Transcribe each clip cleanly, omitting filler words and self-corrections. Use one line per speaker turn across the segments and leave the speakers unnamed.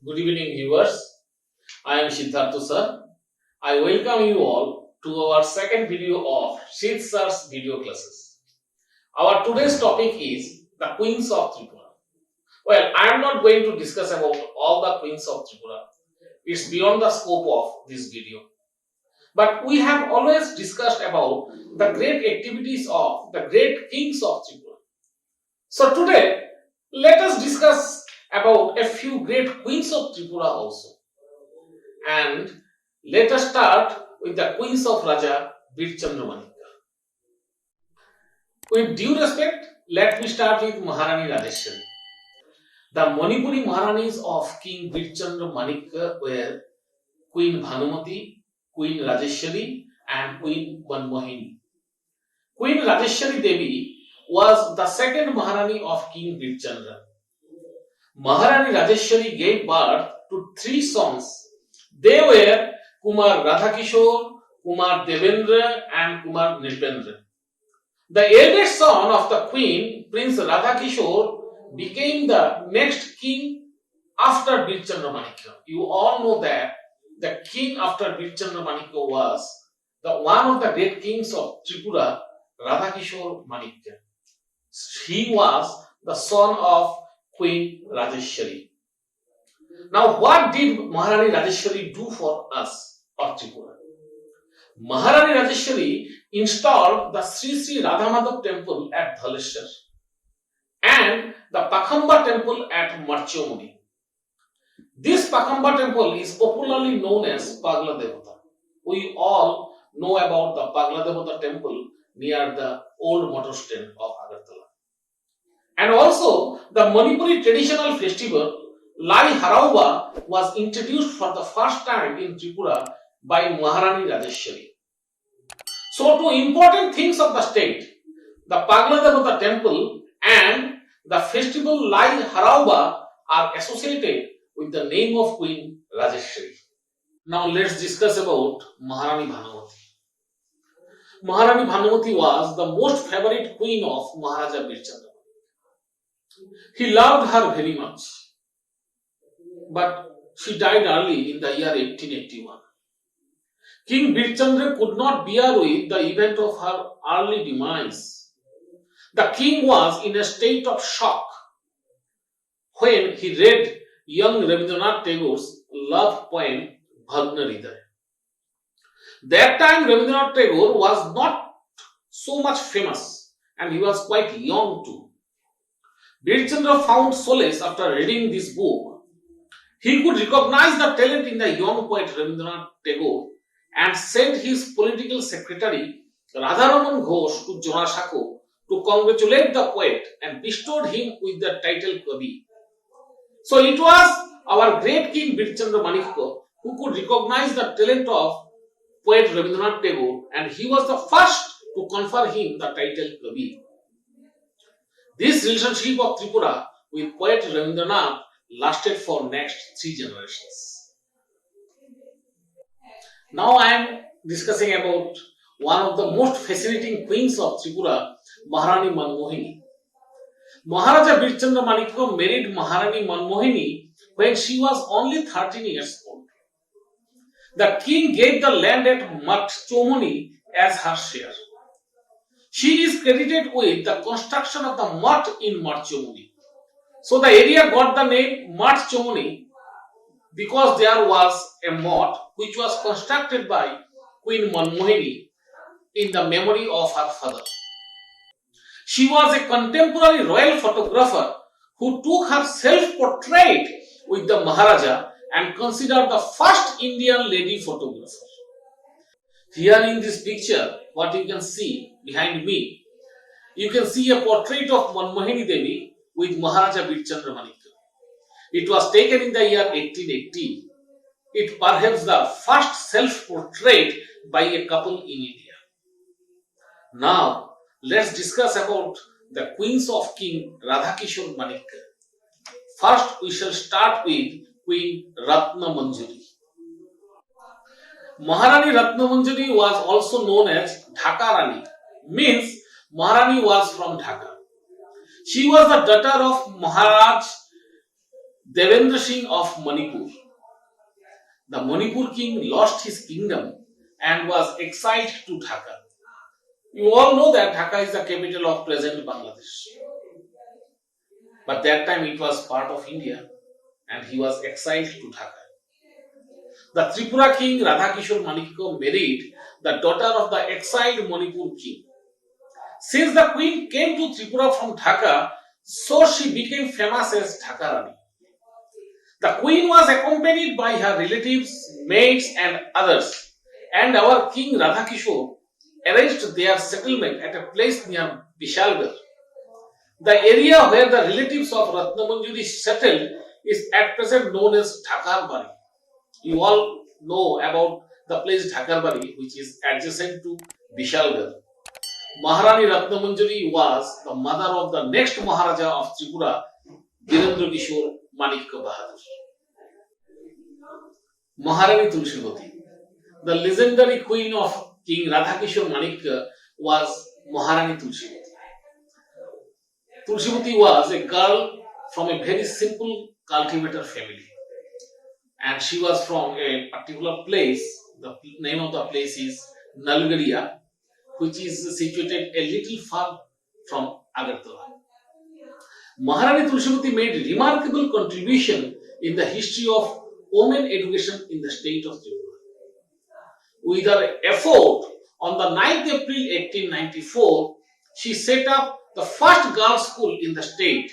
Good evening, viewers. I am Siddhartha sir. I welcome you all to our second video of Shid sir's video classes. Our today's topic is the Queens of Tripura. Well, I am not going to discuss about all the Queens of Tripura. It's beyond the scope of this video. But we have always discussed about the great activities of the great kings of Tripura. So today, let us discuss about a few great queens of Tripura also. And let us start with the queens of Raja Birchandra Manikya. With due respect, let me start with Maharani Rajeshwari. The Manipuri Maharanis of King Birchandra Manikya were Queen Bhanumati, Queen Rajeshwari and Queen Manmohini. Queen Rajeshwari Devi was the second Maharani of King Birchandra. Maharani Rajeshwari gave birth to three sons. They were Kumar Radhakishore, Kumar Devendra and Kumar Nripendra. The eldest son of the queen, Prince Radhakishore, became the next king after Birchandra Manikya. You all know that the king after Birchandra Manikya was one of the great kings of Tripura, Radhakishore Manikya. He was the son of Queen Rajeshwari. Now, what did Maharani Rajeshwari do for us of Tripura? Maharani Rajeshwari installed the Sri Sri Radhamadhav temple at Dhaleshwar and the Pakamba temple at Marchomuni. This Pakamba temple is popularly known as Pagla Devata. We all know about the Pagla Devata temple near the old motor stand of Agartala. And also, the Manipuri traditional festival Lai Harauba was introduced for the first time in Tripura by Maharani Rajeshwari. So, two important things of the state, the Pagla Devata temple and the festival Lai Harauba are associated with the name of Queen Rajeshwari. Now, let's discuss about Maharani Bhanumati. Maharani Bhanumati was the most favorite queen of Maharaja Birchandra. He loved her very much, but she died early in the year 1881. King Birchandra could not bear with the event of her early demise. The king was in a state of shock when he read young Rabindranath Tagore's love poem Bhagna Hriday. That time Rabindranath Tagore was not so much famous and he was quite young too. Birchandra found solace after reading this book. He could recognize the talent in the young poet Rabindranath Tagore and sent his political secretary Radharaman Ghosh to Jorashako to congratulate the poet and bestowed him with the title Kavi. So it was our great king Birchandra Manikya who could recognize the talent of poet Rabindranath Tagore and he was the first to confer him the title Kavi. This relationship of Tripura with poet Rabindranath lasted for next 3 generations. Now I am discussing about one of the most fascinating queens of Tripura, Maharani Manmohini. Maharaja Birchandra Manikya married Maharani Manmohini when she was only 13 years old. The king gave the land at Marchomuni as her share. She is credited with the construction of the mutt in Marchomuni. So the area got the name Marchomuni because there was a mutt which was constructed by Queen Manmohini in the memory of her father. She was a contemporary royal photographer who took her self-portrait with the Maharaja and considered the first Indian lady photographer. Here in this picture, what you can see behind me, you can see a portrait of Manmohini Devi with Maharaja Birchandra Manikya. It was taken in the year 1880. It perhaps the first self-portrait by a couple in India. Now, let's discuss about the queens of King Radhakishore Manikya. First, we shall start with Queen Ratnamanjuri. Maharani Ratnamanjuri was also known as Dhaka Rani, means Maharani was from Dhaka. She was the daughter of Maharaj Devendra Singh of Manipur. The Manipur king lost his kingdom and was exiled to Dhaka. You all know that Dhaka is the capital of present Bangladesh. But that time it was part of India and he was exiled to Dhaka. The Tripura king Radhakishore Manikya married the daughter of the exiled Manipur king. Since the queen came to Tripura from Dhaka, so she became famous as Dhaka Rani. The queen was accompanied by her relatives, maids and others, and our king Radhakishore arranged their settlement at a place near Vishalgarh. The area where the relatives of Ratnamanjuri settled is at present known as Dhakarbari. You all know about the place Dhakarbari, which is adjacent to Vishalgarh. Maharani Ratnamanjuri was the mother of the next Maharaja of Tripura, Virendra Kishore Manikya Bahadur. Maharani Tulsibati. The legendary queen of King Radhakishore Manikya was Maharani Tulsibati. Tulsibati was a girl from a very simple cultivator family, and she was from a particular place. The name of the place is Nalgaria, which is situated a little far from Agartala. Maharani Tulsibati made remarkable contribution in the history of women education in the state of Tripura. With her effort, on the 9th April 1894, she set up the first girls' school in the state,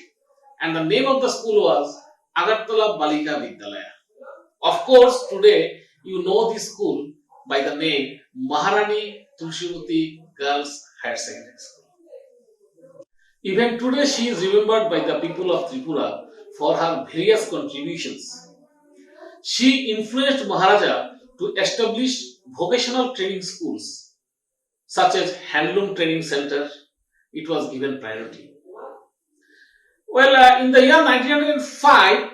and the name of the school was Agartala Balika Vidyalaya. Of course, today you know this school by the name Maharani Tulsibati Girls Higher Secondary School. Even today she is remembered by the people of Tripura for her various contributions. She influenced Maharaja to establish vocational training schools such as Handloom Training Center. It was given priority. Well, in the year 1905,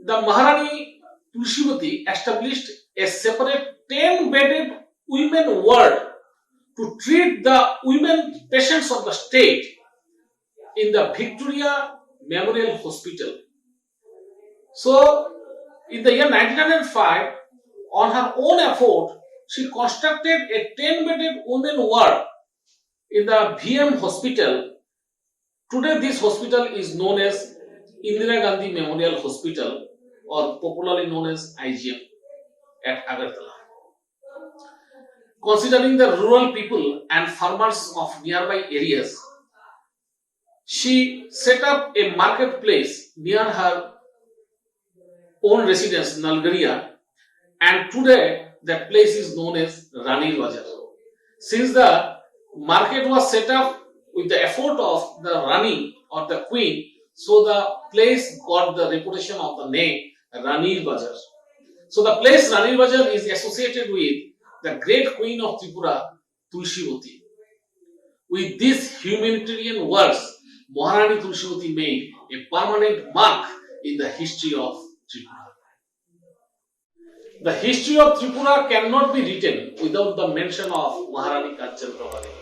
the Maharani Tulsibati established a separate 10-bedded women ward to treat the women patients of the state in the Victoria Memorial Hospital. So, in the year 1905, on her own effort, she constructed a 10-bedded women ward in the VM Hospital. Today, this hospital is known as Indira Gandhi Memorial Hospital, or popularly known as IGM, at Agartala. Considering the rural people and farmers of nearby areas, she set up a marketplace near her own residence, Nalgaria, and today that place is known as Rani Bazar. Since the market was set up with the effort of the Rani or the Queen, so the place got the reputation of the name Rani Bazar. So the place Rani Bazar is associated with the great Queen of Tripura, Tulsibati. With these humanitarian works, Maharani Tulsibati made a permanent mark in the history of Tripura. The history of Tripura cannot be written without the mention of Maharani Kanchan Prabha Devi.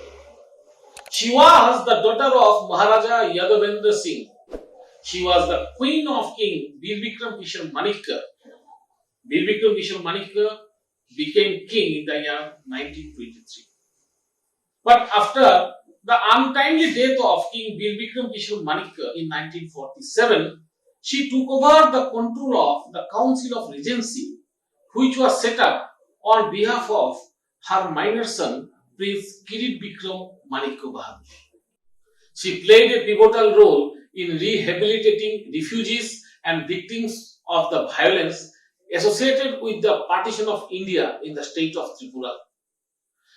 She was the daughter of Maharaja Yadavendra Singh. She was the queen of King Birvikram Kishore Manikya. Birvikram Kishore Manikya became king in the year 1923. But after the untimely death of King Birvikram Kishore Manikya in 1947, she took over the control of the Council of Regency, which was set up on behalf of her minor son, Prince Kirit Bikram Manikya Bahadur. She played a pivotal role in rehabilitating refugees and victims of the violence associated with the partition of India in the state of Tripura.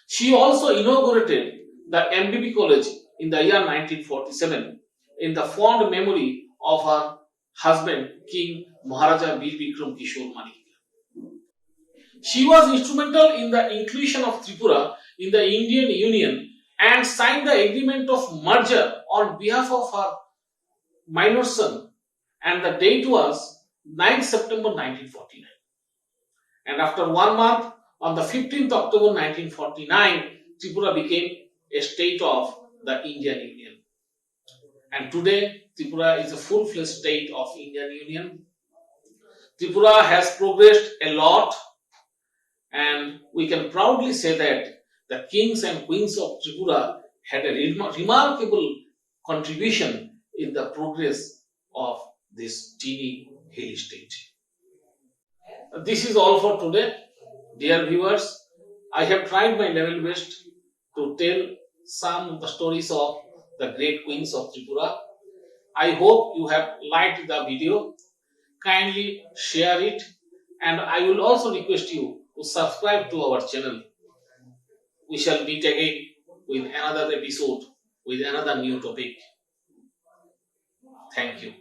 She also inaugurated the MBB College in the year 1947 in the fond memory of her husband, King Maharaja Birvikram Kishore Manikya. She was instrumental in the inclusion of Tripura in the Indian Union and signed the agreement of merger on behalf of her minor son, and the date was 9 September 1949. And after 1 month, on the 15th October 1949, Tripura became a state of the Indian Union. And today, Tripura is a full-fledged state of Indian Union. Tripura has progressed a lot, and we can proudly say that the kings and queens of Tripura had a remarkable contribution in the progress of this teeny hill state. This is all for today, dear viewers. I have tried my level best to tell some of the stories of the great queens of Tripura. I hope you have liked the video. Kindly share it, and I will also request you to subscribe to our channel. We shall meet again with another episode with another new topic. Thank you.